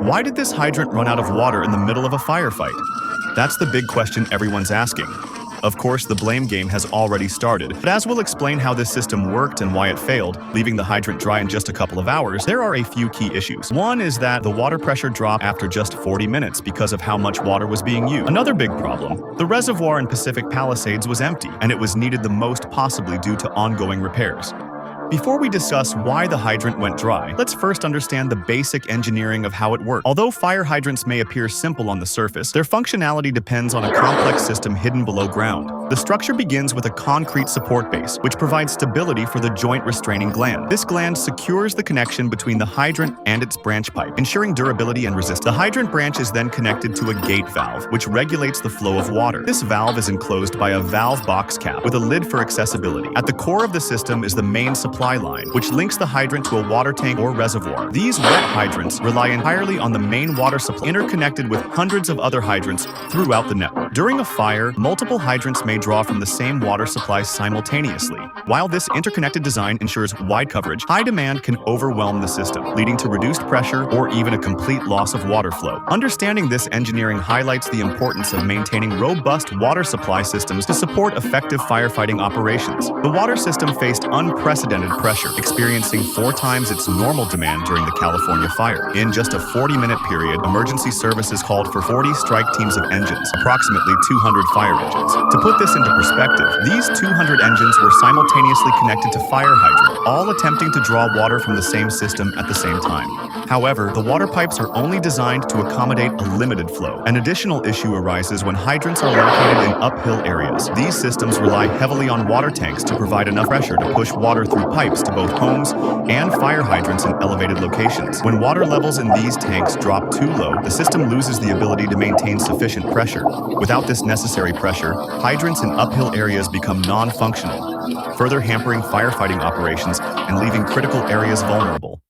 Why did this hydrant run out of water in the middle of a firefight? That's the big question everyone's asking. Of course, the blame game has already started, but as we'll explain how this system worked and why it failed, leaving the hydrant dry in just a couple of hours, there are a few key issues. One is that the water pressure dropped after just 40 minutes because of how much water was being used. Another big problem, the reservoir in Pacific Palisades was empty, and it was needed the most possibly due to ongoing repairs. Before we discuss why the hydrant went dry, let's first understand the basic engineering of how it works. Although fire hydrants may appear simple on the surface, their functionality depends on a complex system hidden below ground. The structure begins with a concrete support base, which provides stability for the joint restraining gland. This gland secures the connection between the hydrant and its branch pipe, ensuring durability and resistance. The hydrant branch is then connected to a gate valve, which regulates the flow of water. This valve is enclosed by a valve box cap with a lid for accessibility. At the core of the system is the main supply line, which links the hydrant to a water tank or reservoir. These wet hydrants rely entirely on the main water supply, interconnected with hundreds of other hydrants throughout the network. During a fire, multiple hydrants may draw from the same water supply simultaneously. While this interconnected design ensures wide coverage, high demand can overwhelm the system, leading to reduced pressure or even a complete loss of water flow. Understanding this engineering highlights the importance of maintaining robust water supply systems to support effective firefighting operations. The water system faced unprecedented pressure, experiencing 4 times its normal demand during the California fire. In just a 40-minute period, emergency services called for 40 strike teams of engines, approximately 200 fire engines. To put this into perspective, these 200 engines were simultaneously connected to fire hydrant, all attempting to draw water from the same system at the same time. However, the water pipes are only designed to accommodate a limited flow. An additional issue arises when hydrants are located in uphill areas. These systems rely heavily on water tanks to provide enough pressure to push water through pipes to both homes and fire hydrants in elevated locations. When water levels in these tanks drop too low, the system loses the ability to maintain sufficient pressure. Without this necessary pressure, hydrants in uphill areas become non-functional, further hampering firefighting operations and leaving critical areas vulnerable.